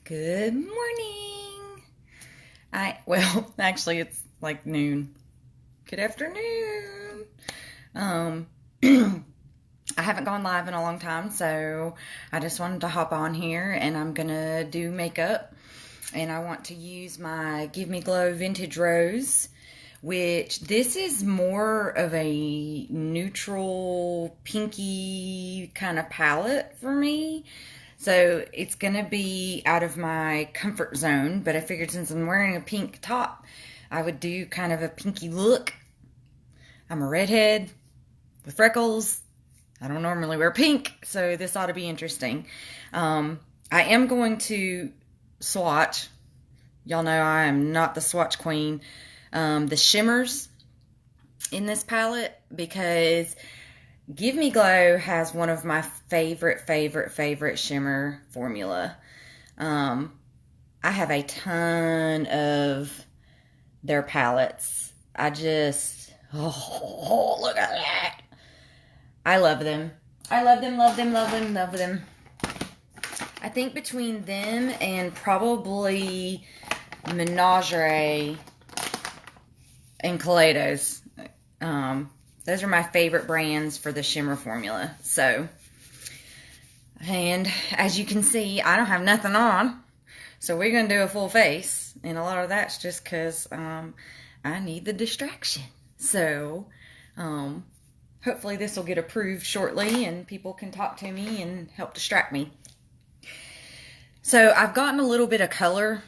Good morning. Actually it's like noon. Good afternoon. I haven't gone live in a long time, so I just wanted to hop on here and I'm gonna do makeup. And I want to use my Give Me Glow Vintage Rose, which this is more of a neutral pinky kind of palette for me. So it's going to be out of my comfort zone, but I figured since I'm wearing a pink top, I would do kind of a pinky look. I'm a redhead with freckles. I don't normally wear pink, so this ought to be interesting. I am going to swatch. Y'all know I am not the swatch queen. The shimmers in this palette, because Give Me Glow has one of my favorite shimmer formula. I have a ton of their palettes. Look at that. I love them. I love them. I think between them and probably Menagerie and Kaleidos, those are my favorite brands for the shimmer formula. So, and as you can see, I don't have nothing on. So we're going to do a full face. And a lot of that's just because I need the distraction. So, hopefully this will get approved shortly and people can talk to me and help distract me. So I've gotten a little bit of color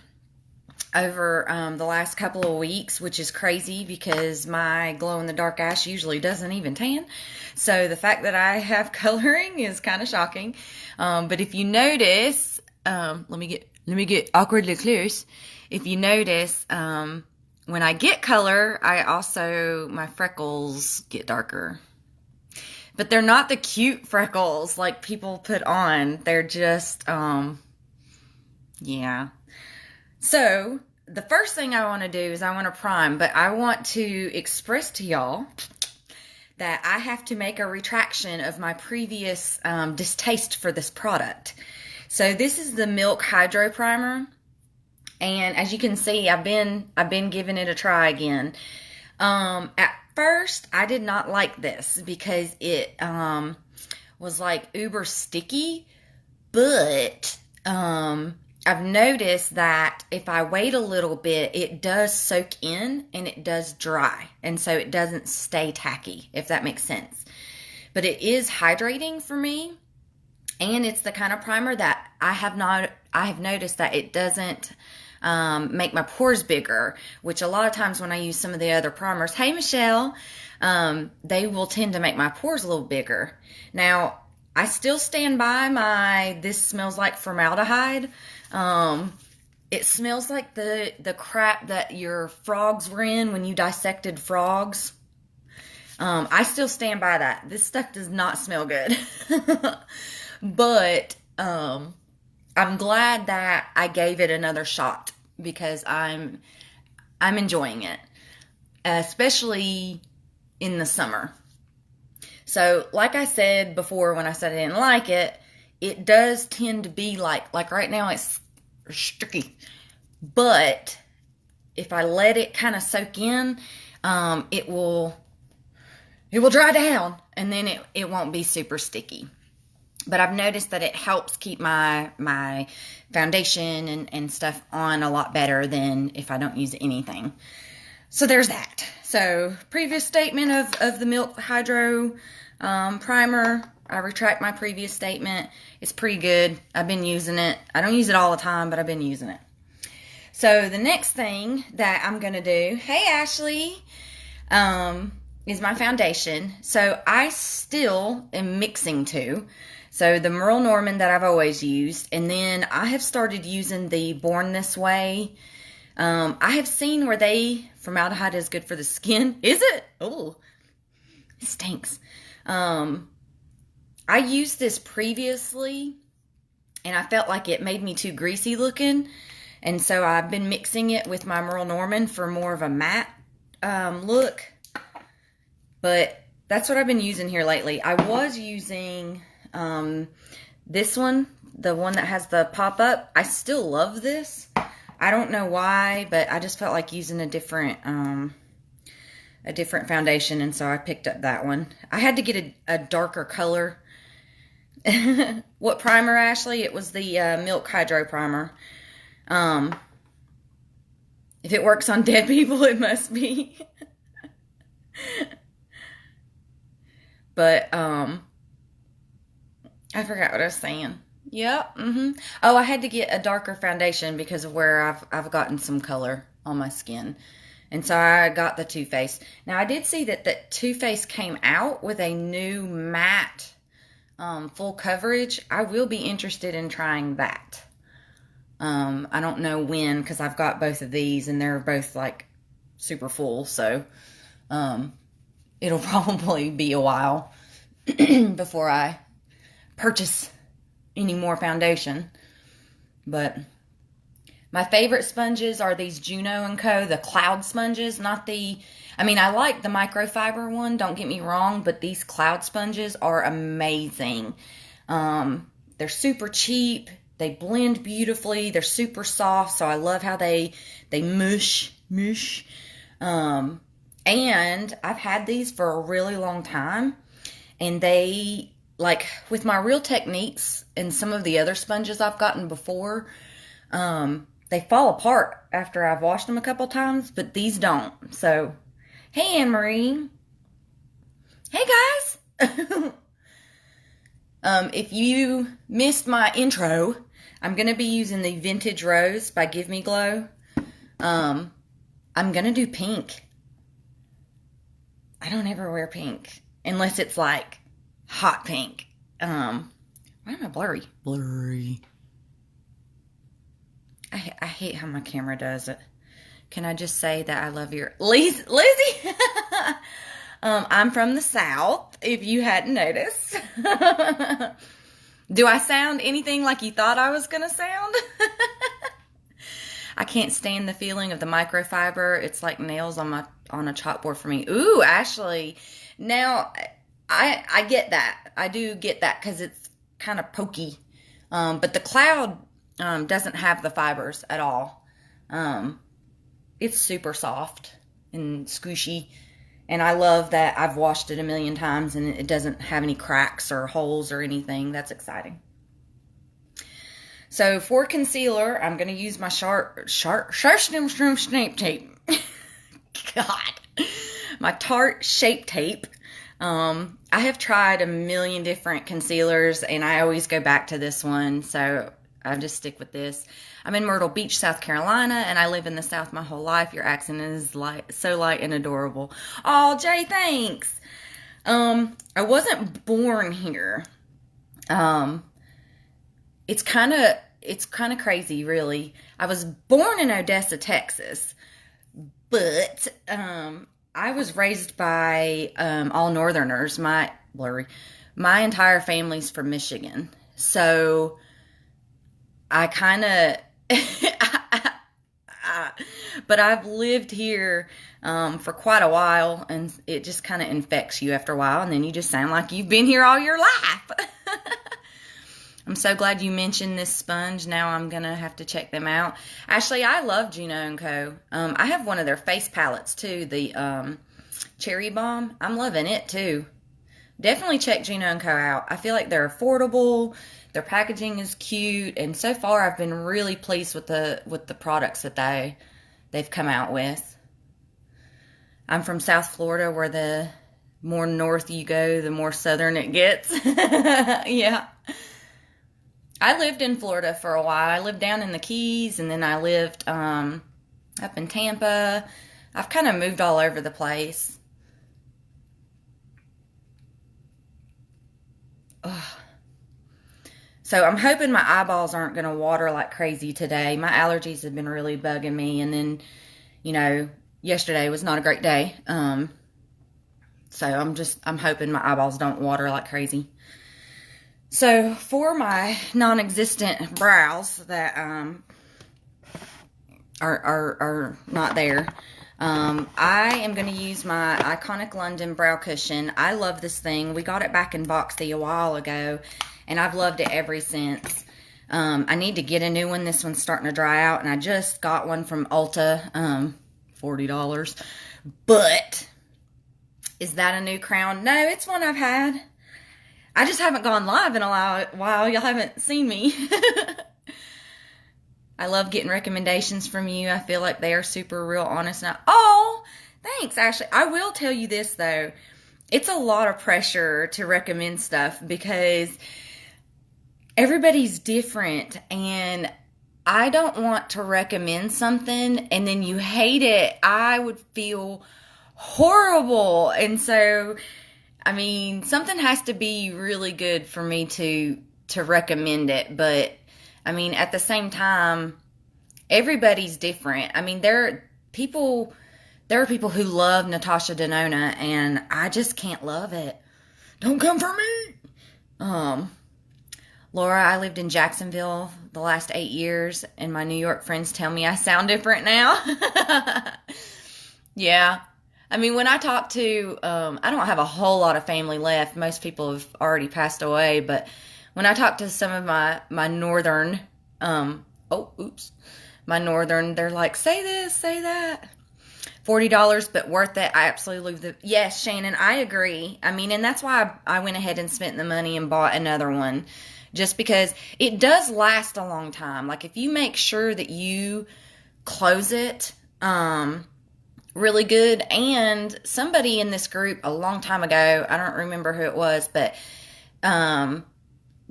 over the last couple of weeks, which is crazy because my glow-in-the-dark ash usually doesn't even tan. So the fact that I have coloring is kind of shocking. But if you notice, let me get awkwardly close. If you notice, when I get color, my freckles get darker. But they're not the cute freckles like people put on. They're just, yeah. So, the first thing I want to do is I want to prime, but I want to express to y'all that I have to make a retraction of my previous distaste for this product. So, this is the Milk Hydro Primer, and as you can see, I've been giving it a try again. At first, I did not like this because it was like uber sticky, but I've noticed that if I wait a little bit, it does soak in and it does dry. And so it doesn't stay tacky, if that makes sense. But it is hydrating for me. And it's the kind of primer that I have noticed that it doesn't make my pores bigger, which a lot of times when I use some of the other primers, hey Michelle, they will tend to make my pores a little bigger. Now, I still stand by this smells like formaldehyde. It smells like the crap that your frogs were in when you dissected frogs. I still stand by that. This stuff does not smell good. But, I'm glad that I gave it another shot because I'm enjoying it, especially in the summer. So, like I said before when I said I didn't like it, it does tend to be like right now it's sticky. But if I let it kind of soak in, it will dry down and then it won't be super sticky. But I've noticed that it helps keep my foundation and stuff on a lot better than if I don't use anything. So there's that. So previous statement of the Milk Hydro primer. I retract my previous statement. It's pretty good. I've been using it. I don't use it all the time, but I've been using it. So the next thing that I'm going to do, hey Ashley, is my foundation. So I still am mixing two. So the Merle Norman that I've always used, and then I have started using the Born This Way. I have seen where formaldehyde is good for the skin. Is it? Oh, it stinks. I used this previously, and I felt like it made me too greasy looking, and so I've been mixing it with my Merle Norman for more of a matte look, but that's what I've been using here lately. I was using this one, the one that has the pop-up. I still love this. I don't know why, but I just felt like using a different foundation, and so I picked up that one. I had to get a darker color. What primer, Ashley? It was the Milk Hydro Primer. If it works on dead people, it must be. But, I forgot what I was saying. Yep. Oh, I had to get a darker foundation because of where I've gotten some color on my skin. And so I got the Too Faced. Now, I did see that the Too Faced came out with a new matte full coverage. I will be interested in trying that. I don't know when, because I've got both of these and they're both like super full. So it'll probably be a while before I purchase any more foundation. But my favorite sponges are these Juno & Co., the cloud sponges, not the, I mean, I like the microfiber one, don't get me wrong, but these cloud sponges are amazing. They're super cheap, they blend beautifully, they're super soft, so I love how they mush. And I've had these for a really long time, and they, like, with my Real Techniques and some of the other sponges I've gotten before, they fall apart after I've washed them a couple times, but these don't. So, hey, Anne-Marie. Hey, guys. If you missed my intro, I'm going to be using the Vintage Rose by Give Me Glow. I'm going to do pink. I don't ever wear pink unless it's like hot pink. Why am I blurry? Blurry. I hate how my camera does it. Can I just say that I love your... Lizzie! I'm from the South, if you hadn't noticed. Do I sound anything like you thought I was going to sound? I can't stand the feeling of the microfiber. It's like nails on a chalkboard for me. Ooh, Ashley. Now, I get that. I do get that because it's kind of pokey. But the cloud doesn't have the fibers at all. It's super soft and squishy. And I love that I've washed it a million times and it doesn't have any cracks or holes or anything. That's exciting. So for concealer, I'm going to use my sharp Shape Tape. God. My Tarte Shape Tape. I have tried a million different concealers and I always go back to this one. So I just stick with this. I'm in Myrtle Beach, South Carolina, and I live in the South my whole life. Your accent is so light and adorable. Oh, Jay, thanks. I wasn't born here. It's kind of crazy, really. I was born in Odessa, Texas, but I was raised by all Northerners. My entire family's from Michigan, so I kind of, but I've lived here for quite a while, and it just kind of infects you after a while, and then you just sound like you've been here all your life. I'm so glad you mentioned this sponge. Now I'm going to have to check them out. Actually, I love Juno & Co. I have one of their face palettes, too, the Cherry Bomb. I'm loving it, too. Definitely check Juno & Co. out. I feel like they're affordable. Their packaging is cute, and so far I've been really pleased with the products that they've come out with. I'm from South Florida, where the more north you go, the more southern it gets. Yeah. I lived in Florida for a while. I lived down in the Keys, and then I lived up in Tampa. I've kind of moved all over the place. Ugh. So I'm hoping my eyeballs aren't going to water like crazy today. My allergies have been really bugging me. And then, yesterday was not a great day. So I'm hoping my eyeballs don't water like crazy. So for my non-existent brows that are not there, I am going to use my Iconic London Brow Cushion. I love this thing. We got it back in Boxy a while ago, and I've loved it ever since. I need to get a new one. This one's starting to dry out, and I just got one from Ulta, $40. But is that a new crown? No, it's one I've had. I just haven't gone live in a while. Y'all haven't seen me. I love getting recommendations from you. I feel like they are super real honest now. Oh, thanks, Ashley. I will tell you this, though. It's a lot of pressure to recommend stuff because everybody's different, and I don't want to recommend something and then you hate it. I would feel horrible. And so, I mean, something has to be really good for me to recommend it. But, I mean, at the same time, everybody's different. I mean, there are people who love Natasha Denona, and I just can't love it. Don't come for me. Laura, I lived in Jacksonville the last 8 years, and my New York friends tell me I sound different now. Yeah. I mean, when I talk to, I don't have a whole lot of family left. Most people have already passed away, but when I talk to some of my northern, my northern, they're like, say this, say that. $40, but worth it. I absolutely love yes, Shannon, I agree. I mean, and that's why I went ahead and spent the money and bought another one. Just because it does last a long time. Like, if you make sure that you close it really good. And somebody in this group a long time ago, I don't remember who it was, but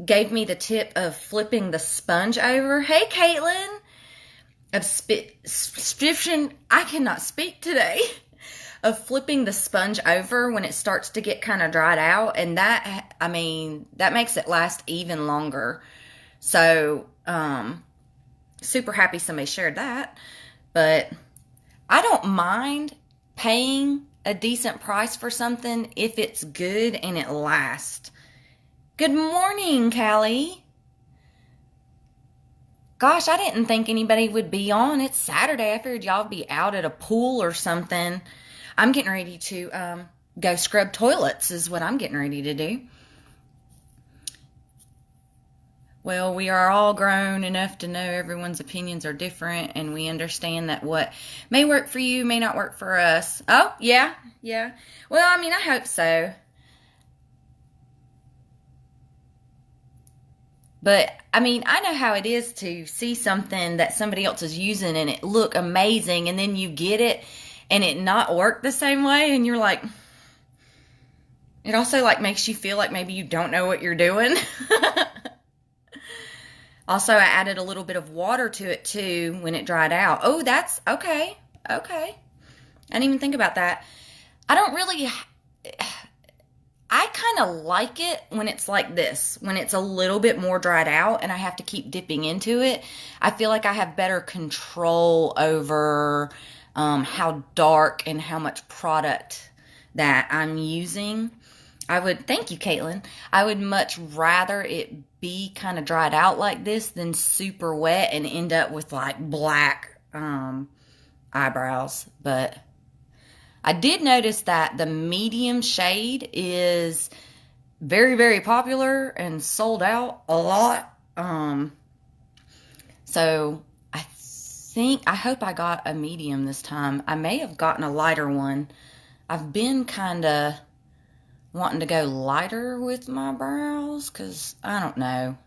gave me the tip of flipping the sponge over. Hey, Caitlin. I cannot speak today. Of flipping the sponge over when it starts to get kind of dried out. And that, I mean, that makes it last even longer. So, super happy somebody shared that. But I don't mind paying a decent price for something if it's good and it lasts. Good morning, Callie. Gosh, I didn't think anybody would be on. It's Saturday. I figured y'all would be out at a pool or something. I'm getting ready to go scrub toilets is what I'm getting ready to do. Well, we are all grown enough to know everyone's opinions are different, and we understand that what may work for you may not work for us. Oh, yeah. Well, I mean, I hope so. But, I mean, I know how it is to see something that somebody else is using and it look amazing, and then you get it and it not work the same way, and you're like, it also like makes you feel like maybe you don't know what you're doing. Also, I added a little bit of water to it too when it dried out. Oh, that's okay. I didn't even think about that. I kind of like it when it's like this, when it's a little bit more dried out and I have to keep dipping into it. I feel like I have better control over how dark and how much product that I'm using. Thank you, Caitlin. I would much rather it be kind of dried out like this than super wet and end up with like black eyebrows. But I did notice that the medium shade is very, very popular and sold out a lot. So I hope I got a medium this time. I may have gotten a lighter one. I've been kind of wanting to go lighter with my brows because I don't know.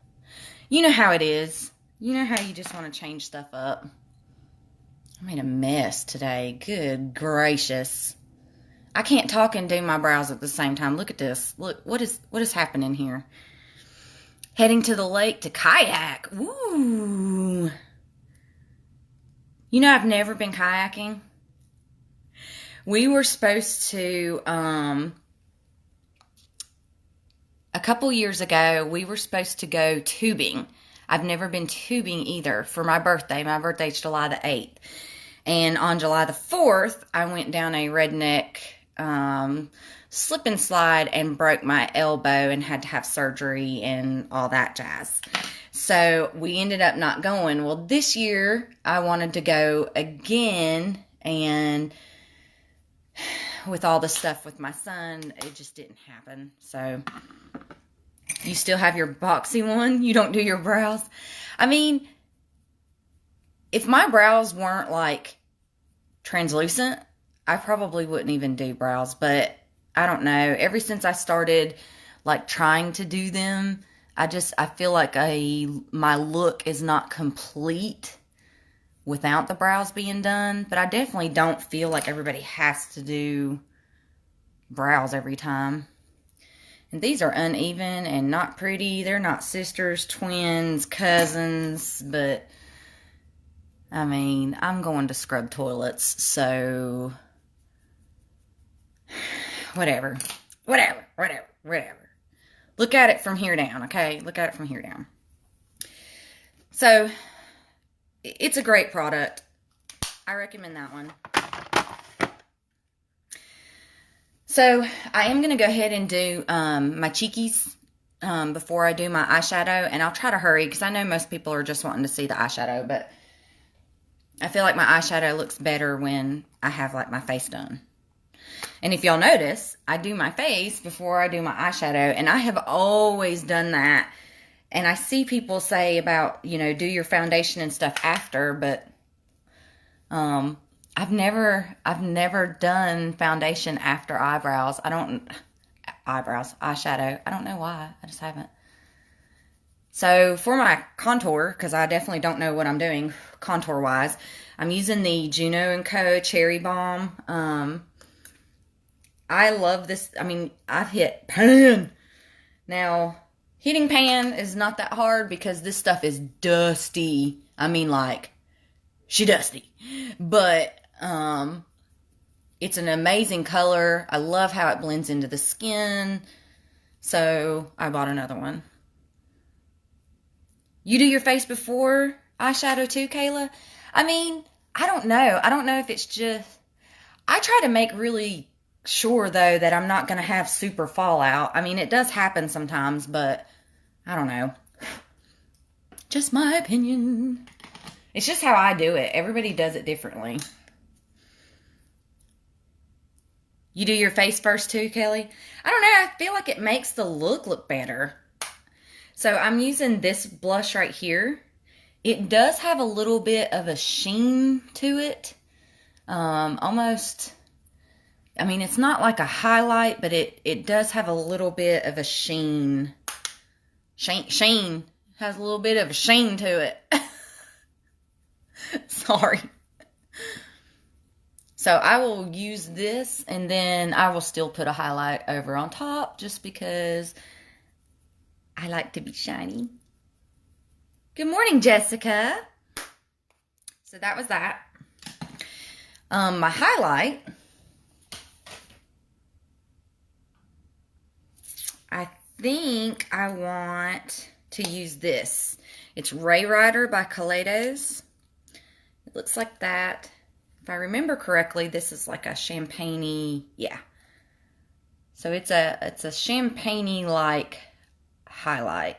You know how it is. You know how you just want to change stuff up. I made a mess today. Good gracious. I can't talk and do my brows at the same time. Look at this. Look, what is happening here? Heading to the lake to kayak. Ooh. You know, I've never been kayaking. We were supposed to, a couple years ago, we were supposed to go tubing. I've never been tubing either for my birthday. My birthday's July the 8th. And on July the 4th, I went down a redneck slip and slide and broke my elbow and had to have surgery and all that jazz. So we ended up not going. Well, this year I wanted to go again, and with all the stuff with my son, it just didn't happen. So You still have your boxy one? You don't do your brows? I mean, if my brows weren't like translucent, I probably wouldn't even do brows, but I don't know. Ever since I started like trying to do them, I feel like my look is not complete without the brows being done, but I definitely don't feel like everybody has to do brows every time. And these are uneven and not pretty. They're not sisters, twins, cousins, but I mean, I'm going to scrub toilets, so whatever. Look at it from here down, okay? Look at it from here down. So, it's a great product. I recommend that one. So, I am going to go ahead and do my cheekies before I do my eyeshadow. And I'll try to hurry because I know most people are just wanting to see the eyeshadow. But I feel like my eyeshadow looks better when I have like my face done. And if y'all notice, I do my face before I do my eyeshadow. And I have always done that. And I see people say about, you know, do your foundation and stuff after. But I've never done foundation after eyebrows. Eyeshadow. I don't know why. I just haven't. So for my contour, because I definitely don't know what I'm doing contour-wise, I'm using the Juno & Co. Cherry Balm. I love this. I mean, I've hit pan. Now, hitting pan is not that hard because this stuff is dusty. I mean, like, she dusty. But it's an amazing color. I love how it blends into the skin. So I bought another one. You do your face before eyeshadow too, Kayla? I mean, I don't know. I don't know if it's just... I try to make really sure, though, that I'm not going to have super fallout. I mean, it does happen sometimes, but I don't know. Just my opinion. It's just how I do it. Everybody does it differently. You do your face first too, Kelly? I don't know. I feel like it makes the look better. So I'm using this blush right here. It does have a little bit of a sheen to it. Almost, I mean, it's not like a highlight, but it does have a little bit of a sheen. Sheen has a little bit of a sheen to it. Sorry. So I will use this, and then I will still put a highlight over on top just because I like to be shiny. Good morning, Jessica. So that was that. My highlight, I think I want to use this. It's Ray Rider by Kaleidos. It looks like that. If I remember correctly, this is like a champagne-y, yeah. So it's a champagne-y like highlight.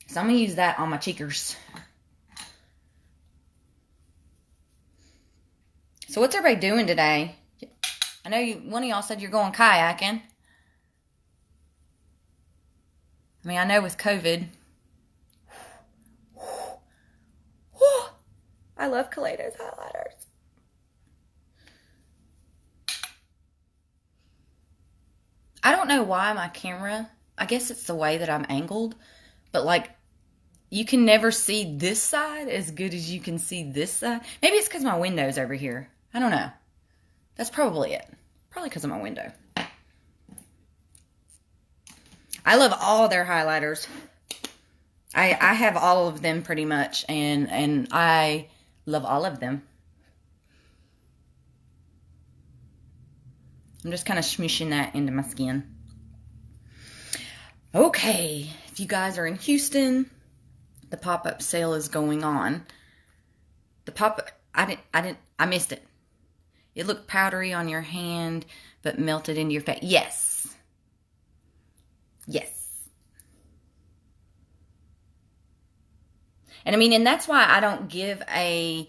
So I'm going to use that on my cheekers. So what's everybody doing today? I know one of y'all said you're going kayaking. I mean, I know with COVID. I love Kaleidos highlighters. I don't know why my camera, I guess it's the way that I'm angled, but like, you can never see this side as good as you can see this side. Maybe it's because my window's over here. I don't know. That's probably it. Probably because of my window. I love all their highlighters. I have all of them pretty much, and I love all of them. I'm just kind of smooshing that into my skin. Okay, if you guys are in Houston, the pop-up sale is going on. The pop-up, I missed it. It looked powdery on your hand, but melted into your face. Yes. Yes. And I mean, and that's why I don't give a,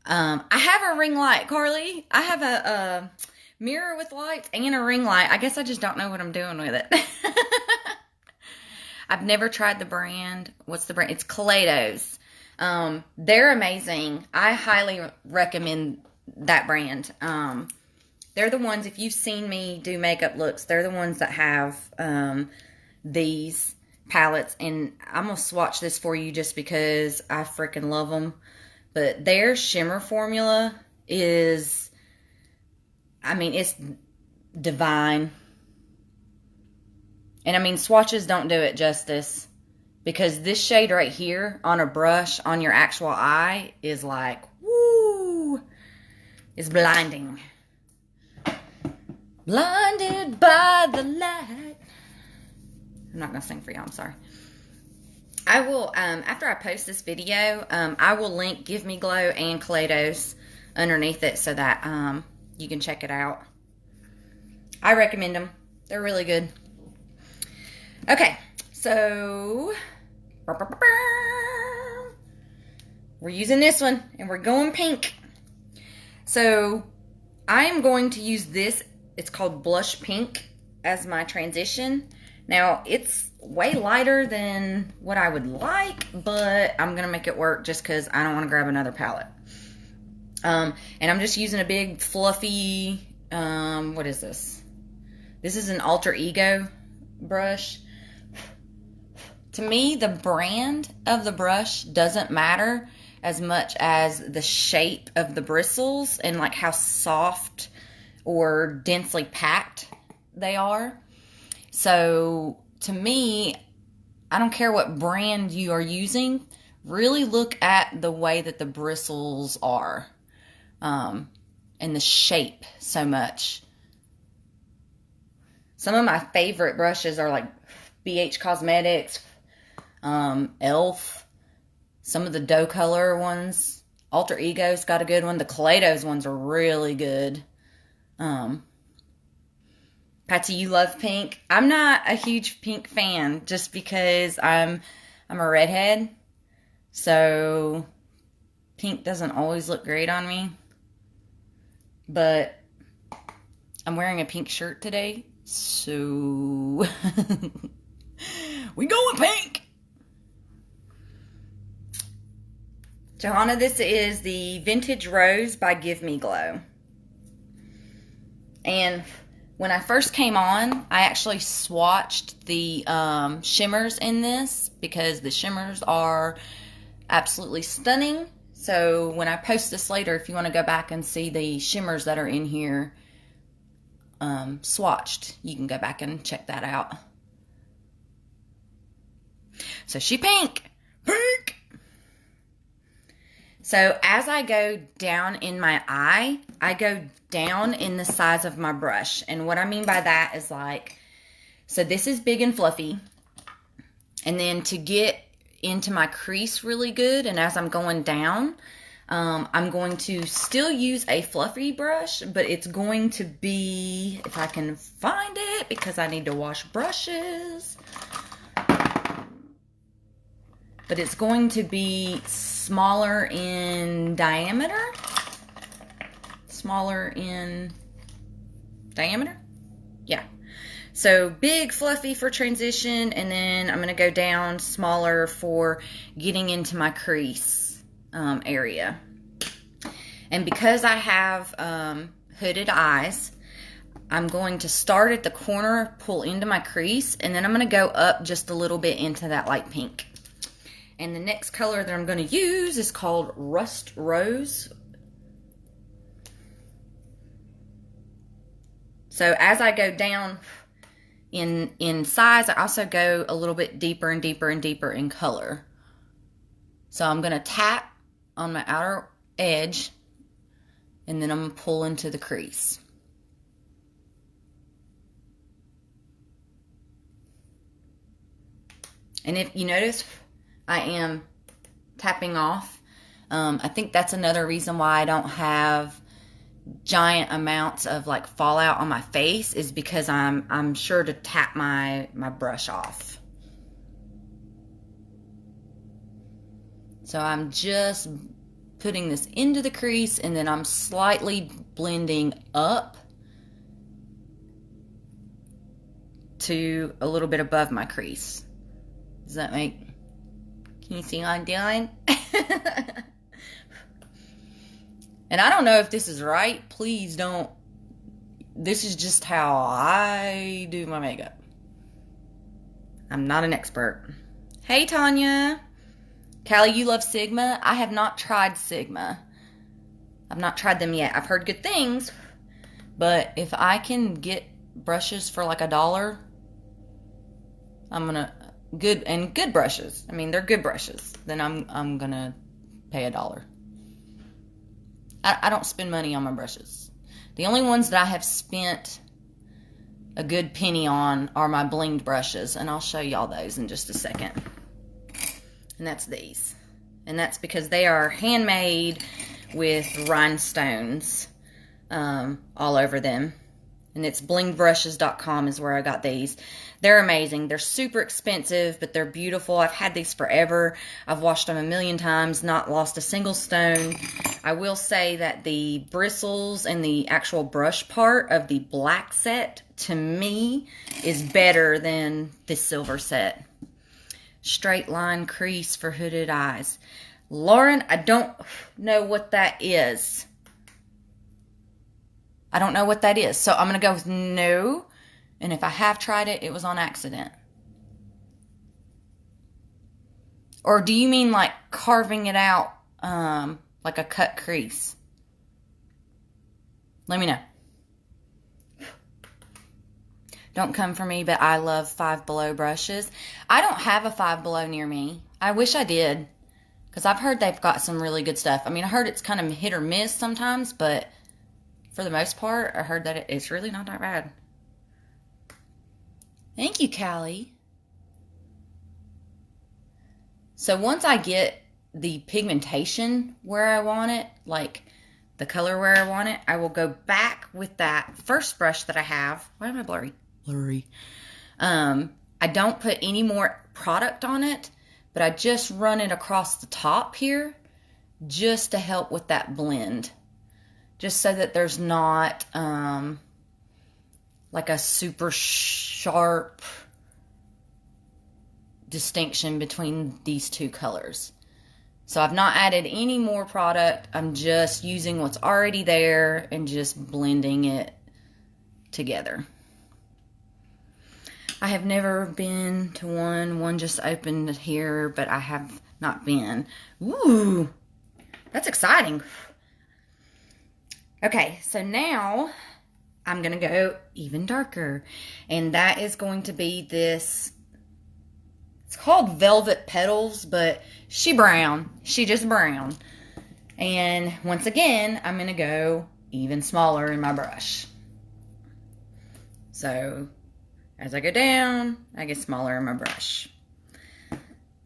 I have a ring light, Carly. I have a mirror with lights and a ring light. I guess I just don't know what I'm doing with it. I've never tried the brand. What's the brand? It's Kaleidos. They're amazing. I highly recommend that brand. They're the ones, if you've seen me do makeup looks, they're the ones that have these palettes. And I'm going to swatch this for you just because I freaking love them. But their shimmer formula is, I mean, it's divine. And I mean, swatches don't do it justice. Because this shade right here on a brush on your actual eye is like, woo, it's blinding. Blinded by the light. I'm not going to sing for y'all, I'm sorry. I will, after I post this video, I will link Give Me Glow and Kaleidos underneath it so that you can check it out. I recommend them. They're really good. Okay, so we're using this one and we're going pink. So I am going to use this. It's called Blush Pink as my transition. Now it's way lighter than what I would like, but I'm going to make it work just because I don't want to grab another palette. And I'm just using a big fluffy, what is this? This is an Alter Ego brush. To me, the brand of the brush doesn't matter as much as the shape of the bristles and like how soft or densely packed they are. So to me, I don't care what brand you are using. Really look at the way that the bristles are and the shape so much. Some of my favorite brushes are like BH Cosmetics, Elf, some of the dough color ones. Alter Ego's got a good one. The Kaleidos ones are really good. Patsy, you love pink. I'm not a huge pink fan just because I'm a redhead. So pink doesn't always look great on me. But I'm wearing a pink shirt today. So we going pink. Johanna, this is the Vintage Rose by Give Me Glow. And when I first came on, I actually swatched the shimmers in this because the shimmers are absolutely stunning. So when I post this later, if you want to go back and see the shimmers that are in here swatched, you can go back and check that out. So she pink. Pink! So as I go down in my eye, I go down in the size of my brush. And what I mean by that is like, so this is big and fluffy. And then to get into my crease really good, and as I'm going down, I'm going to still use a fluffy brush, but it's going to be, if I can find it, because I need to wash brushes. But it's going to be smaller in diameter. Smaller in diameter? Yeah. So big, fluffy for transition, and then I'm going to go down smaller for getting into my crease area. And because I have hooded eyes, I'm going to start at the corner, pull into my crease, and then I'm going to go up just a little bit into that light pink. And the next color that I'm going to use is called Rust Rose. So as I go down in size, I also go a little bit deeper and deeper and deeper in color. So I'm going to tap on my outer edge, and then I'm going to pull into the crease. And if you notice, I am tapping off. I think that's another reason why I don't have giant amounts of like fallout on my face, is because I'm sure to tap my brush off. So I'm just putting this into the crease, and then I'm slightly blending up to a little bit above my crease. Does that make... Can you see what I'm doing? And I don't know if this is right. Please don't... This is just how I do my makeup. I'm not an expert. Hey, Tanya. Callie, you love Sigma? I have not tried Sigma. I've not tried them yet. I've heard good things, but if I can get brushes for like $1, I'm gonna good brushes. I mean, they're good brushes. Then I'm gonna pay $1. I don't spend money on my brushes. The only ones that I have spent a good penny on are my blinged brushes, and I'll show y'all those in just a second. And that's these. And that's because they are handmade with rhinestones all over them. And it's blingedbrushes.com is where I got these. They're amazing. They're super expensive, but they're beautiful. I've had these forever. I've washed them a million times, not lost a single stone. I will say that the bristles and the actual brush part of the black set, to me, is better than the silver set. Straight line crease for hooded eyes. Lauren, I don't know what that is. I don't know what that is. So I'm going to go with no. And if I have tried it, it was on accident. Or do you mean like carving it out like a cut crease? Let me know. Don't come for me, but I love Five Below brushes. I don't have a Five Below near me. I wish I did, because I've heard they've got some really good stuff. I mean, I heard it's kind of hit or miss sometimes, but for the most part, I heard that it's really not that bad. Thank you, Callie. So once I get the pigmentation where I want it, like the color where I want it, I will go back with that first brush that I have. Why am I blurry? I don't put any more product on it, but I just run it across the top here just to help with that blend. Just so that there's not like a super sharp distinction between these two colors. So I've not added any more product. I'm just using what's already there and just blending it together. I have never been to one. One just opened here, but I have not been. Ooh, that's exciting. Okay, so now I'm going to go even darker. And that is going to be this, it's called Velvet Petals, but she brown. She just brown. And once again, I'm going to go even smaller in my brush. So as I go down, I get smaller in my brush.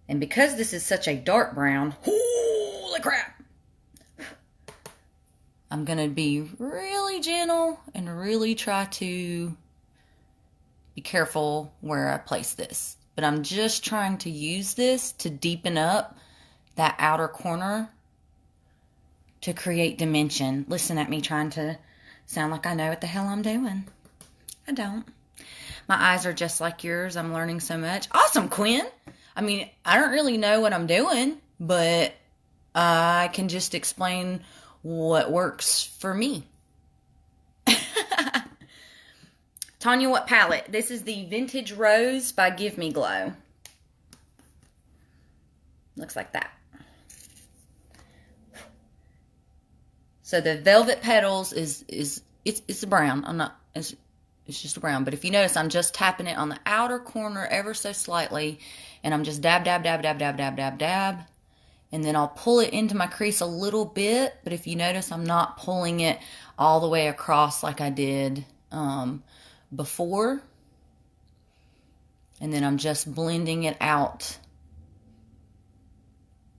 And because this is such a dark brown, holy crap, I'm going to be really gentle and really try to be careful where I place this. But I'm just trying to use this to deepen up that outer corner to create dimension. Listen at me trying to sound like I know what the hell I'm doing. I don't. My eyes are just like yours. I'm learning so much. Awesome, Quinn. I mean, I don't really know what I'm doing, but I can just explain what works for me. Tanya, what palette? This is the Vintage Rose by Give Me Glow. Looks like that. So the Velvet Petals it's a brown. It's just a brown. But if you notice, I'm just tapping it on the outer corner ever so slightly, and I'm just dab, dab, dab, dab, dab, dab, dab, dab. And then I'll pull it into my crease a little bit, but if you notice, I'm not pulling it all the way across like I did before. And then I'm just blending it out.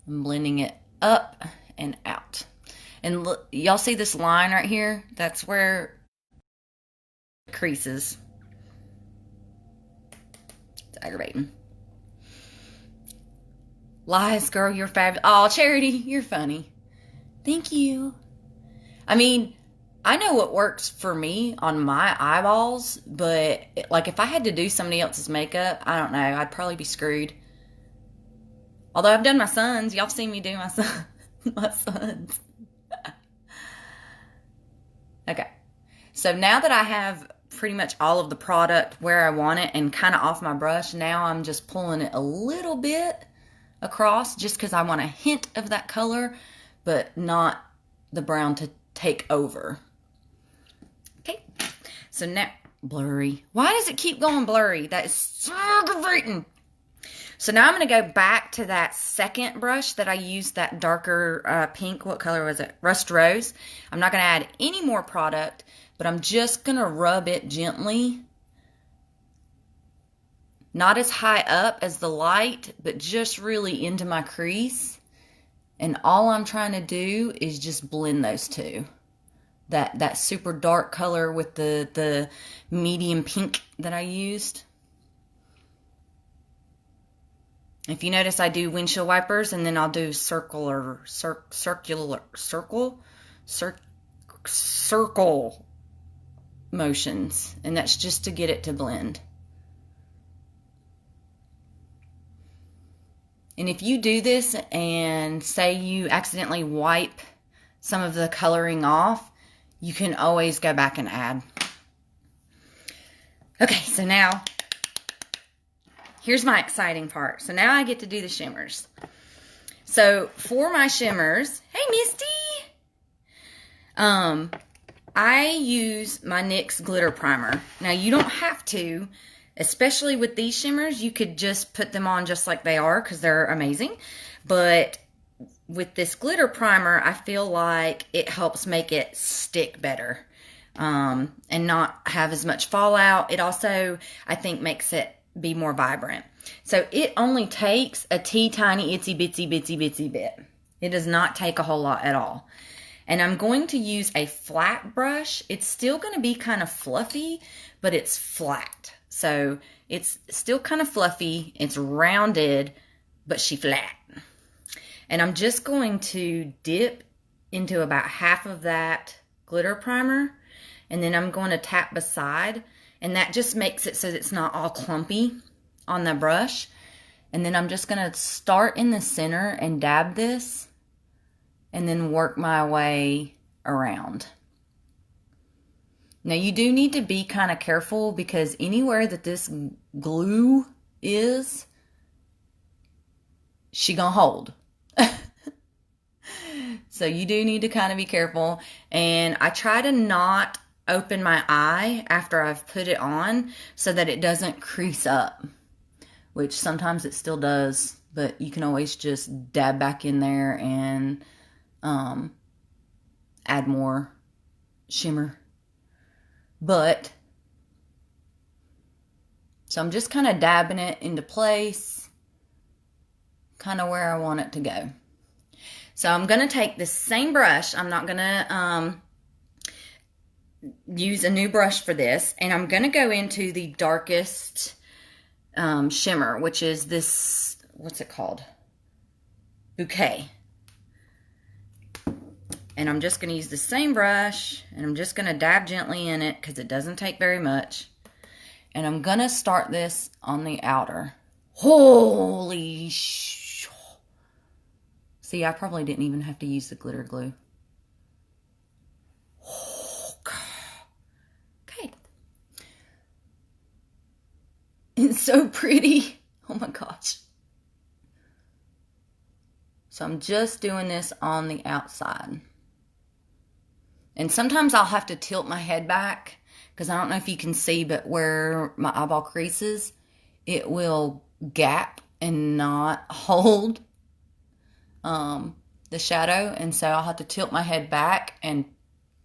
I'm blending it up and out. And look, y'all see this line right here? That's where it creases. It's aggravating. Lies, girl, you're fabulous. Oh, Charity, you're funny. Thank you. I mean, I know what works for me on my eyeballs, but like if I had to do somebody else's makeup, I don't know, I'd probably be screwed. Although I've done my sons. Y'all seen me do my son, my sons. Okay. So now that I have pretty much all of the product where I want it and kind of off my brush, now I'm just pulling it a little bit across just because I want a hint of that color, but not the brown to take over. Okay. So now, blurry. Why does it keep going blurry? That is so aggravating. So now I'm going to go back to that second brush that I used, that darker pink. What color was it? Rust Rose. I'm not going to add any more product, but I'm just going to rub it gently. Not as high up as the light, but just really into my crease. And all I'm trying to do is just blend those two. That super dark color with the medium pink that I used. If you notice, I do windshield wipers, and then I'll do circle motions, and that's just to get it to blend. And if you do this and say you accidentally wipe some of the coloring off, you can always go back and add. Okay, so now here's my exciting part. So now I get to do the shimmers. So for my shimmers, hey Misty! I use my NYX glitter primer. Now you don't have to, especially with these shimmers. You could just put them on just like they are because they're amazing. But with this glitter primer, I feel like it helps make it stick better and not have as much fallout. It also, I think, makes it be more vibrant. So it only takes a tiny itsy bitsy bit. It does not take a whole lot at all. And I'm going to use a flat brush. It's still going to be kind of fluffy, but it's flat. So it's still kind of fluffy. It's rounded, but she flat. And I'm just going to dip into about half of that glitter primer. And then I'm going to tap beside. And that just makes it so that it's not all clumpy on the brush. And then I'm just going to start in the center and dab this. And then work my way around. Now you do need to be kind of careful because anywhere that this glue is, she gonna hold. So you do need to kind of be careful. And I try to not open my eye after I've put it on so that it doesn't crease up, which sometimes it still does, but you can always just dab back in there and add more shimmer. But so I'm just kind of dabbing it into place, kind of where I want it to go. So I'm going to take this same brush. I'm not going to use a new brush for this, and I'm going to go into the darkest shimmer, which is this, what's it called? Bouquet. And I'm just going to use the same brush, and I'm just going to dab gently in it because it doesn't take very much. And I'm going to start this on the outer. Holy sh! See, I probably didn't even have to use the glitter glue. Oh, God. Okay. It's so pretty. Oh my gosh. So I'm just doing this on the outside. And sometimes I'll have to tilt my head back because I don't know if you can see, but where my eyeball creases, it will gap and not hold the shadow. And so I'll have to tilt my head back and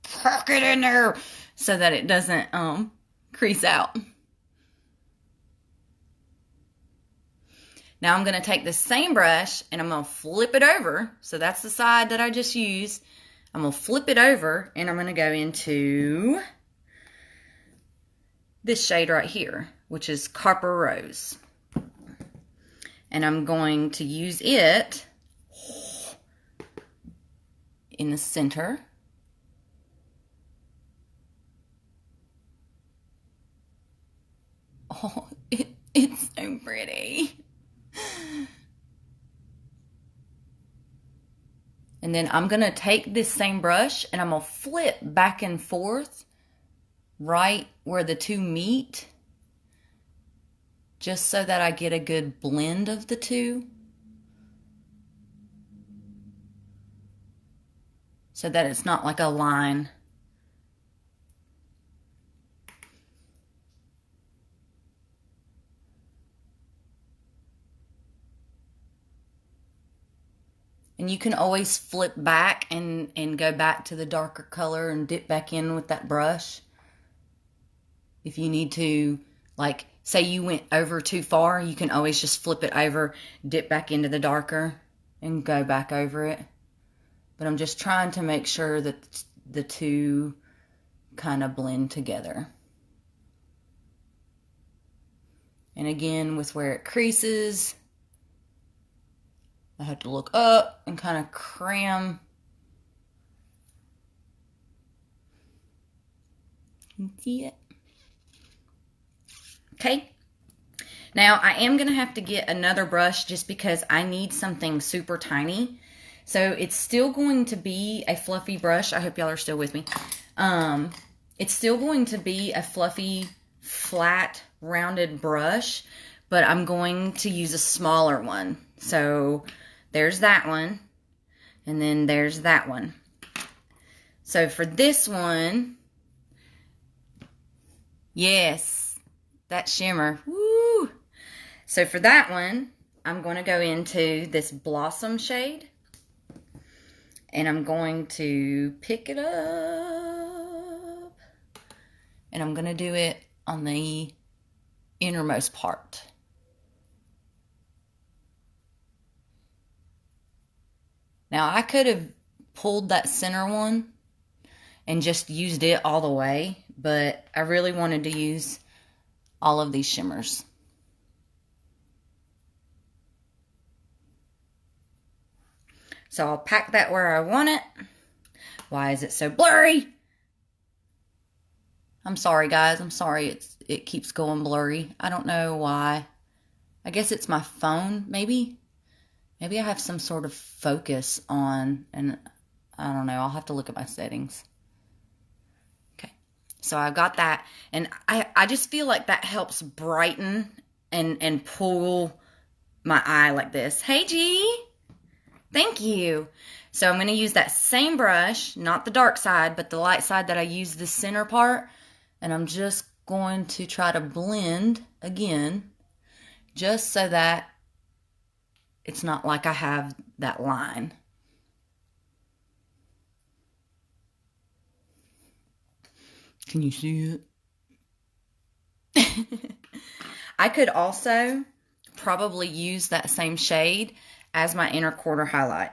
pack it in there so that it doesn't crease out. Now I'm going to take the same brush and I'm going to flip it over. So that's the side that I just used. I'm going to flip it over and I'm going to go into this shade right here, which is Copper Rose. And I'm going to use it in the center. Oh, it's so pretty. And then I'm going to take this same brush and I'm going to flip back and forth right where the two meet, just so that I get a good blend of the two. So that it's not like a line. And you can always flip back and go back to the darker color and dip back in with that brush. If you need to, like, say you went over too far, you can always just flip it over, dip back into the darker, and go back over it. But I'm just trying to make sure that the two kind of blend together. And again, with where it creases, I have to look up and kind of cram. You can see it. Okay. Now I am going to have to get another brush just because I need something super tiny. So it's still going to be a fluffy brush. I hope y'all are still with me. It's still going to be a fluffy, flat, rounded brush, but I'm going to use a smaller one. So there's that one, and then there's that one. So for this one, yes, that shimmer, woo! So for that one, I'm going to go into this Blossom shade, and I'm going to pick it up, and I'm going to do it on the innermost part. Now, I could have pulled that center one and just used it all the way, but I really wanted to use all of these shimmers. So I'll pack that where I want it. Why is it so blurry? I'm sorry, guys. I'm sorry it keeps going blurry. I don't know why. I guess it's my phone, maybe. Maybe I have some sort of focus on, and I don't know. I'll have to look at my settings. Okay. So I've got that, and I just feel like that helps brighten and pull my eye like this. Hey, G. Thank you. So I'm going to use that same brush, not the dark side, but the light side that I used the center part. And I'm just going to try to blend again, just so that it's not like I have that line. Can you see it? I could also probably use that same shade as my inner quarter highlight.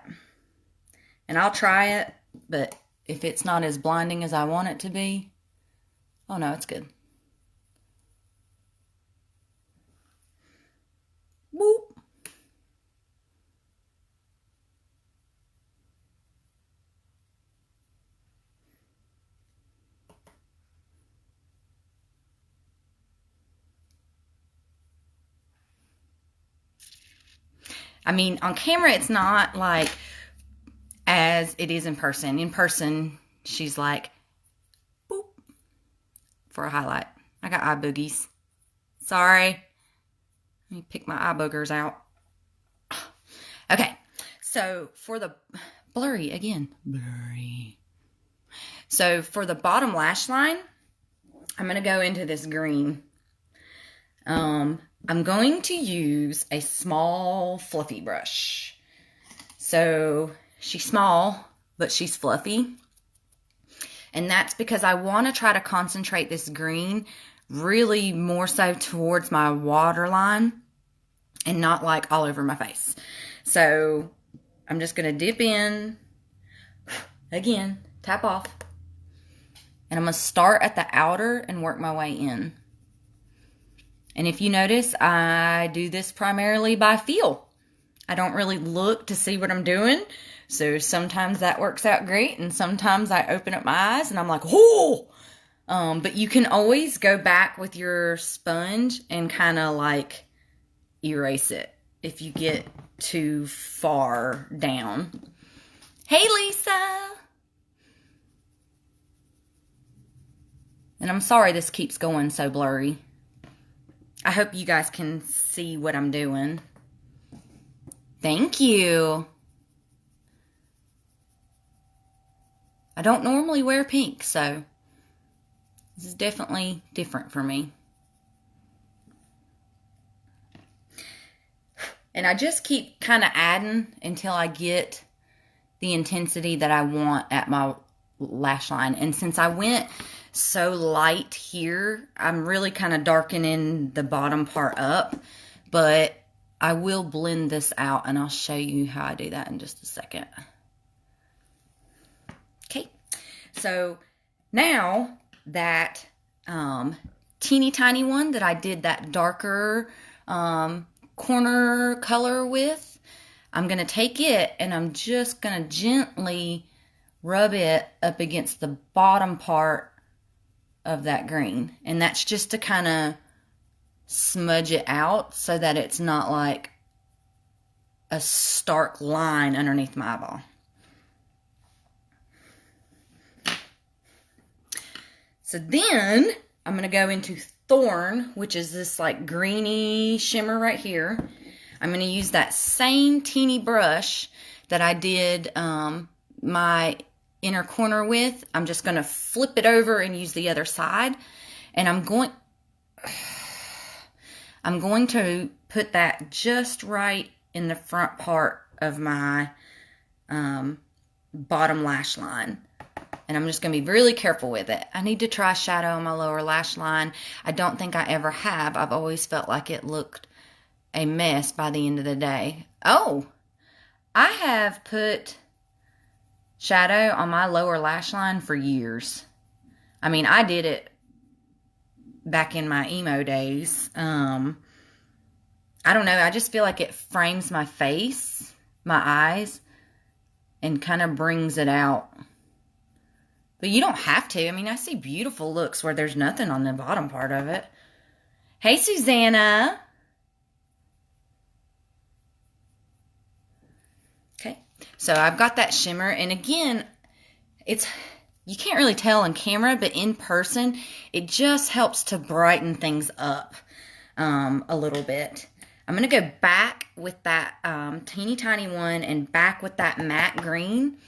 And I'll try it, but if it's not as blinding as I want it to be, oh no, it's good. Boop. I mean, on camera, it's not like as it is in person. In person, she's like, boop, for a highlight. I got eye boogies. Sorry. Let me pick my eye boogers out. Okay, so for the blurry, again, blurry. So for the bottom lash line, I'm going to go into this green. I'm going to use a small fluffy brush. So she's small, but she's fluffy. And that's because I want to try to concentrate this green really more so towards my waterline and not like all over my face. So I'm just going to dip in, again, tap off. And I'm going to start at the outer and work my way in. And if you notice, I do this primarily by feel. I don't really look to see what I'm doing. So sometimes that works out great. And sometimes I open up my eyes and I'm like, whoo! But you can always go back with your sponge and kind of like erase it if you get too far down. Hey, Lisa. And I'm sorry this keeps going so blurry. I hope you guys can see what I'm doing. Thank you. I don't normally wear pink, so this is definitely different for me. And I just keep kind of adding until I get the intensity that I want at my lash line. And since I went so light here, I'm really kind of darkening the bottom part up. But I will blend this out, and I'll show you how I do that in just a second. Okay, so now that teeny tiny one that I did that darker corner color with, I'm going to take it and I'm just going to gently rub it up against the bottom part of that green. And that's just to kind of smudge it out so that it's not like a stark line underneath my eyeball. So then I'm going to go into Thorn, which is this like greeny shimmer right here. I'm going to use that same teeny brush that I did my inner corner with. I'm just going to flip it over and use the other side. And I'm going to put that just right in the front part of my bottom lash line. And I'm just going to be really careful with it. I need to try shadow on my lower lash line. I don't think I ever have. I've always felt like it looked a mess by the end of the day. Oh, I have put shadow on my lower lash line for years. I mean, I did it back in my emo days. I don't know. I just feel like it frames my face, my eyes, and kind of brings it out. But you don't have to. I mean, I see beautiful looks where there's nothing on the bottom part of it. Hey, Susanna. Okay. So I've got that shimmer. And again, you can't really tell on camera, but in person, it just helps to brighten things up a little bit. I'm going to go back with that teeny tiny one and back with that matte green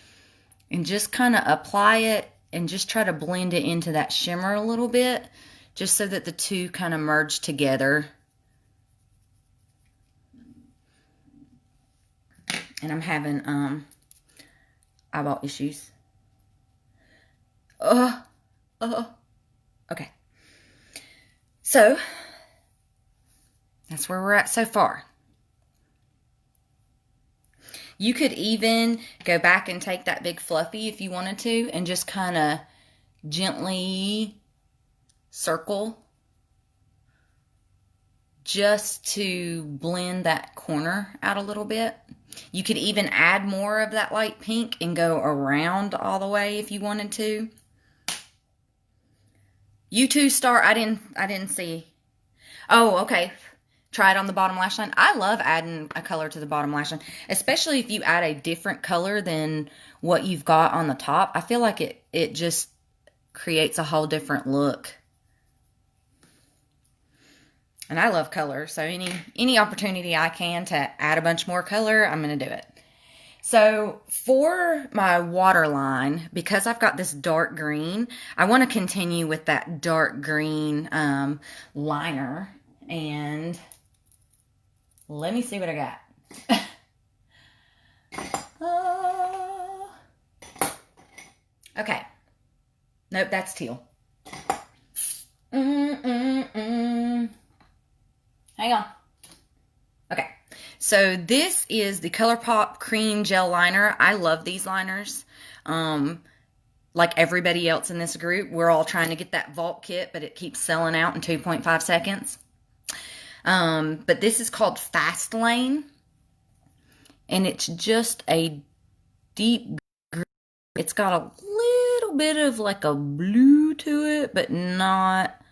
and just kind of apply it and just try to blend it into that shimmer a little bit, just so that the two kind of merge together. And I'm having eyeball issues. Okay. So that's where we're at so far. You could even go back and take that big fluffy if you wanted to and just kind of gently circle just to blend that corner out a little bit. You could even add more of that light pink and go around all the way if you wanted to. You two star, I didn't see. Oh, okay. Try it on the bottom lash line. I love adding a color to the bottom lash line, especially if you add a different color than what you've got on the top. I feel like it just creates a whole different look. And I love color, so any opportunity I can to add a bunch more color, I'm going to do it. So for my waterline, because I've got this dark green, I want to continue with that dark green liner. And let me see what I got. Okay. Nope, that's teal. Hang on. Okay. So this is the ColourPop Cream Gel Liner. I love these liners. Like everybody else in this group, we're all trying to get that Vault Kit, but it keeps selling out in 2.5 seconds. But this is called Fast Lane, and it's just a deep green. It's got a little bit of like a blue to it, but not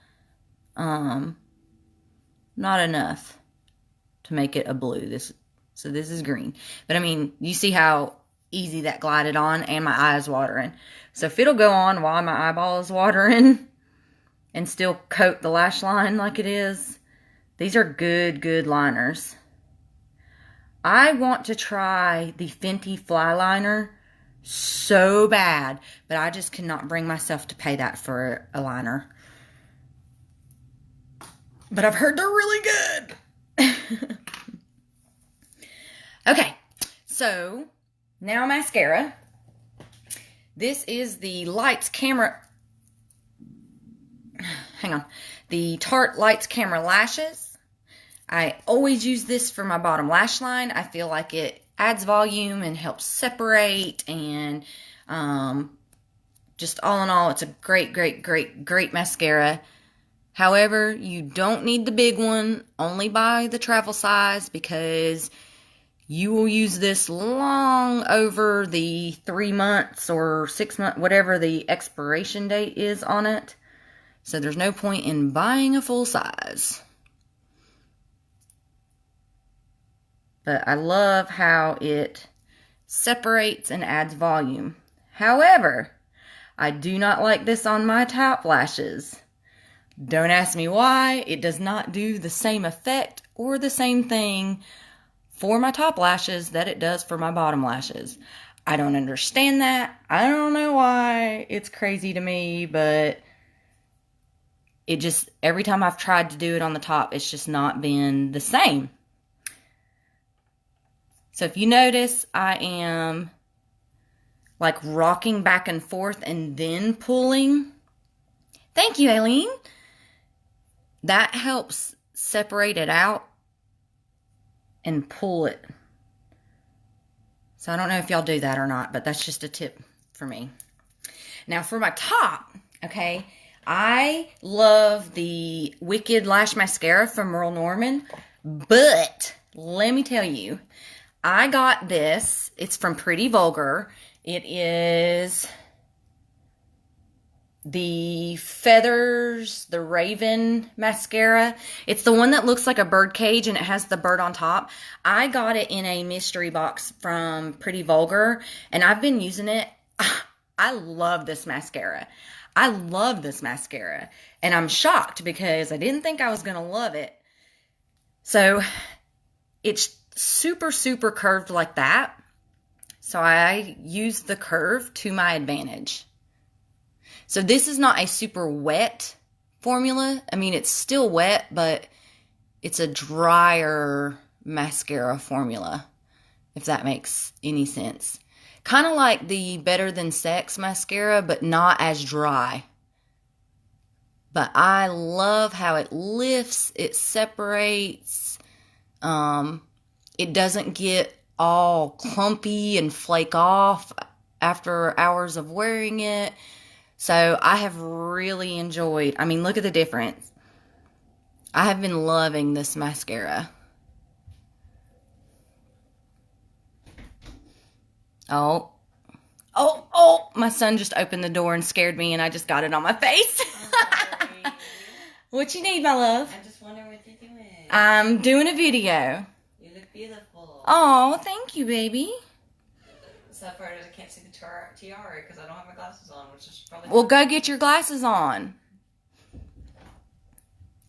enough to make it a blue. So this is green. But I mean, you see how easy that glided on, and my eye is watering. So if it'll go on while my eyeball is watering and still coat the lash line like it is, these are good liners. I want to try the Fenty Fly Liner so bad, but I just cannot bring myself to pay that for a liner. But I've heard they're really good. Okay, so now mascara. This is the the Tarte Lights Camera Lashes. I always use this for my bottom lash line. I feel like it adds volume and helps separate, and just all in all, it's a great mascara. However, you don't need the big one. Only buy the travel size, because you will use this long over the 3 months or 6 months, whatever the expiration date is on it. So there's no point in buying a full size. But I love how it separates and adds volume. However, I do not like this on my top lashes. Don't ask me why. It does not do the same effect or the same thing for my top lashes that it does for my bottom lashes. I don't understand that. I don't know why. It's crazy to me, but it just, every time I've tried to do it on the top, it's just not been the same. So if you notice, I am like rocking back and forth and then pulling. Thank you, Aileen. That helps separate it out and pull it. So I don't know if y'all do that or not, but that's just a tip for me. Now for my top, okay, I love the Wicked Lash Mascara from Merle Norman, but let me tell you, I got this. It's from Pretty Vulgar. It is the Feathers, the Raven mascara. It's the one that looks like a bird cage and it has the bird on top. I got it in a mystery box from Pretty Vulgar, and I've been using it. I love this mascara. I love this mascara, and I'm shocked because I didn't think I was going to love it. So it's super curved like that. So I use the curve to my advantage. So this is not a super wet formula. I mean, it's still wet, but it's a drier mascara formula, if that makes any sense. Kind of like the Better Than Sex mascara, but not as dry. But I love how it lifts, it separates. It doesn't get all clumpy and flake off after hours of wearing it. So I have really enjoyed, I mean, look at the difference. I have been loving this mascara. Oh, my son just opened the door and scared me, and I just got it on my face. What you need, my love? I just wonder what you're doing. I'm doing a video. You look beautiful. Oh, thank you, baby. So far, I can't see the tiara because I don't have my glasses on, which is probably... Well, go get your glasses on.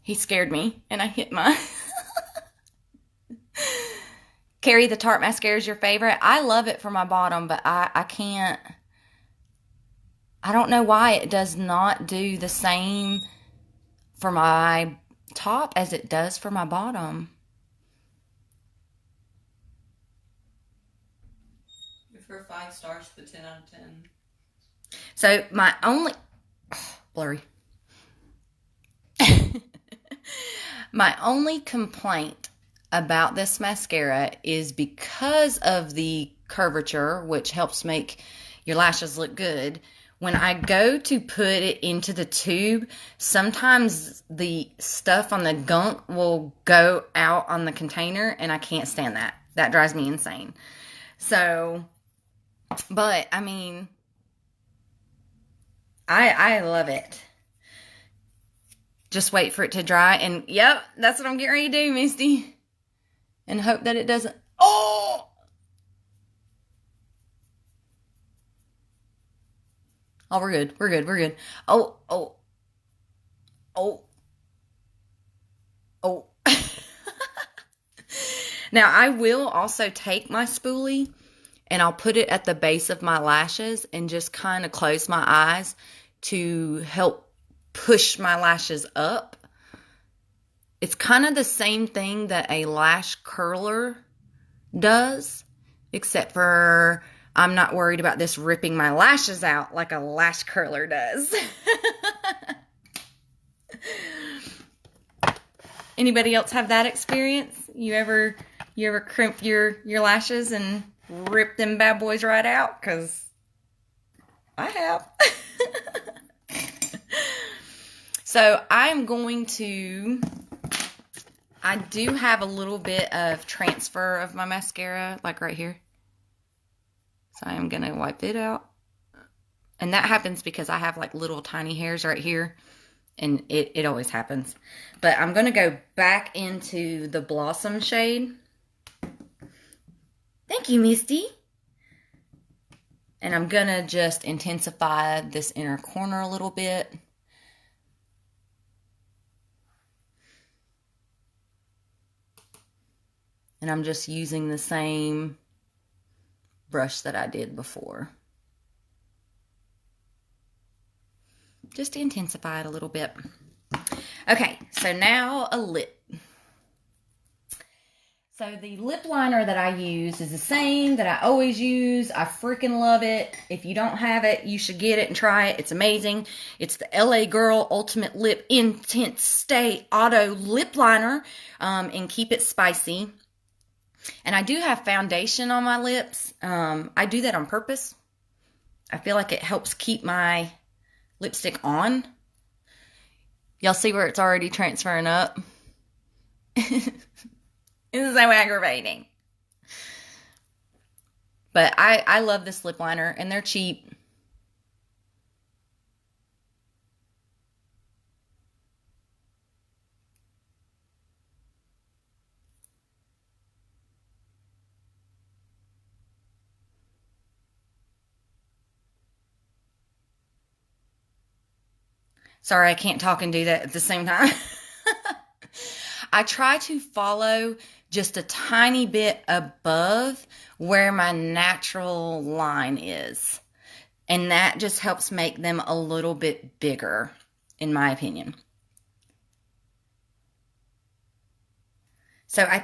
He scared me, and I hit my... Carrie, the Tarte mascara is your favorite. I love it for my bottom, but I can't... I don't know why it does not do the same for my top as it does for my bottom. Give her 5 stars to 10 out of 10. So my only... blurry. My only complaint about this mascara is because of the curvature, which helps make your lashes look good. When I go to put it into the tube, sometimes the stuff on the gunk will go out on the container, and I can't stand that. That drives me insane. So, but, I mean, I love it. Just wait for it to dry, and yep, that's what I'm getting ready to do, Misty. And hope that it doesn't... Oh! Oh, we're good. We're good. We're good. Oh, oh, oh, oh. Now, I will also take my spoolie and I'll put it at the base of my lashes and just kind of close my eyes to help push my lashes up. It's kind of the same thing that a lash curler does, except for I'm not worried about this ripping my lashes out like a lash curler does. Anybody else have that experience? You ever crimp your lashes and rip them bad boys right out? Because I have. So I'm going to, I do have a little bit of transfer of my mascara, like right here. So I'm going to wipe it out. And that happens because I have like little tiny hairs right here. And it always happens. But I'm going to go back into the Blossom shade. Thank you, Misty. And I'm going to just intensify this inner corner a little bit. And I'm just using the same brush that I did before. Just to intensify it a little bit. Okay, so now a lip. So the lip liner that I use is the same that I always use. I freaking love it. If you don't have it, you should get it and try it. It's amazing. It's the LA Girl Ultimate Lip Intense Stay Auto Lip Liner and Keep It Spicy. And I do have foundation on my lips. I do that on purpose. I feel like it helps keep my lipstick on. Y'all see where it's already transferring up? This is so aggravating. But I love this lip liner, and they're cheap. Sorry, I can't talk and do that at the same time. I try to follow just a tiny bit above where my natural line is. And that just helps make them a little bit bigger, in my opinion. So I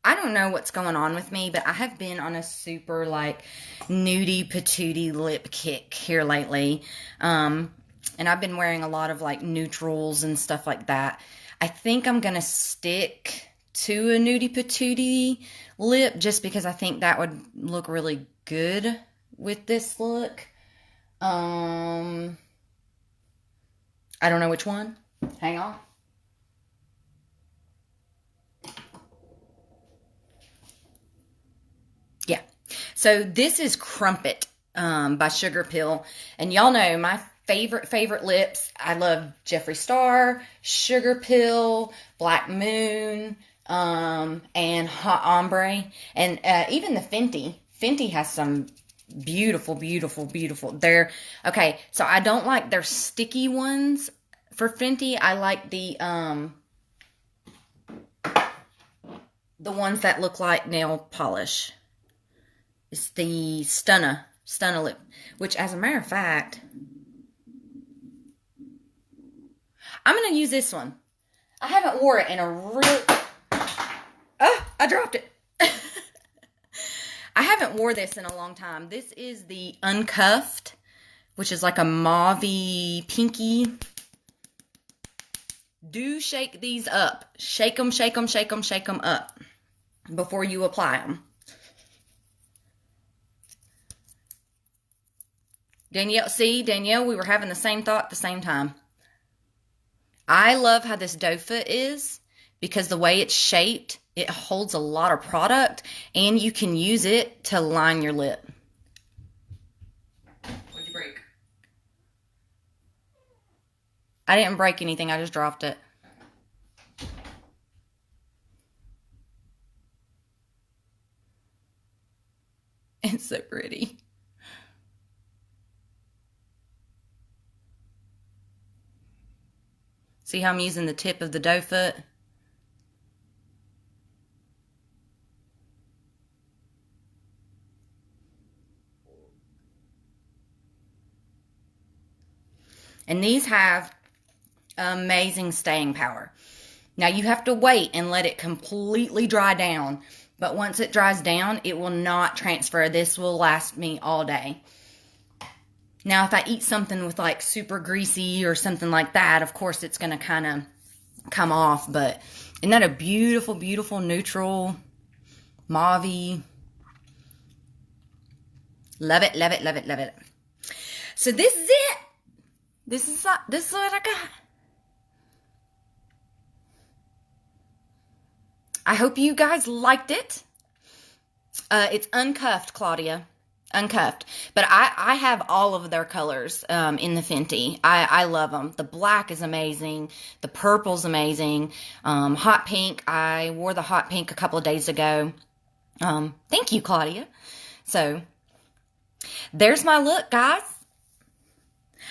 don't know what's going on with me, but I have been on a super like nudie patootie lip kick here lately. And I've been wearing a lot of like neutrals and stuff like that. I think I'm going to stick to a nudie patootie lip just because I think that would look really good with this look. I don't know which one. Hang on. Yeah. So this is Crumpet by Sugar Pill. And y'all know my favorite lips. I love Jeffree Star, Sugar Pill, Black Moon, and Hot Ombre. And even the Fenty. Fenty has some beautiful, beautiful, beautiful. They're, okay, so I don't like their sticky ones for Fenty. I like the ones that look like nail polish. It's the Stunna lip, which as a matter of fact, I'm going to use this one. I haven't wore it in a real... Oh, I dropped it. I haven't wore this in a long time. This is the Uncuffed, which is like a mauvey pinky. Do shake these up. Shake them, shake them, shake them, shake them up before you apply them. Danielle, we were having the same thought at the same time. I love how this doe foot is because the way it's shaped, it holds a lot of product and you can use it to line your lip. What'd you break? I didn't break anything, I just dropped it. It's so pretty. See how I'm using the tip of the doe foot? And these have amazing staying power. Now you have to wait and let it completely dry down. But once it dries down, it will not transfer. This will last me all day. Now, if I eat something with like super greasy or something like that, of course it's going to kind of come off. But isn't that a beautiful, beautiful neutral mauve-y? Love it, love it, love it, love it. So this is it. This is what I got. I hope you guys liked it. It's uncuffed, Claudia. Uncuffed. But I have all of their colors in the Fenty. I love them. The black is amazing. The purple's amazing. Hot pink. I wore the hot pink a couple of days ago. Thank you, Claudia. So, there's my look, guys.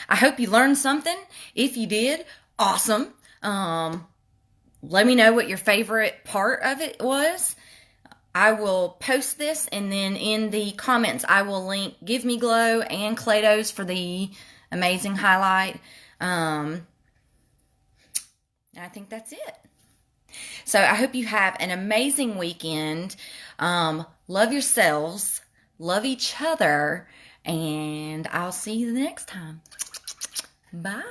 I hope you learned something. If you did, awesome. Let me know what your favorite part of it was. I will post this, and then in the comments, I will link Give Me Glow and Claydo's for the amazing highlight. I think that's it. So I hope you have an amazing weekend. Love yourselves. Love each other. And I'll see you the next time. Bye.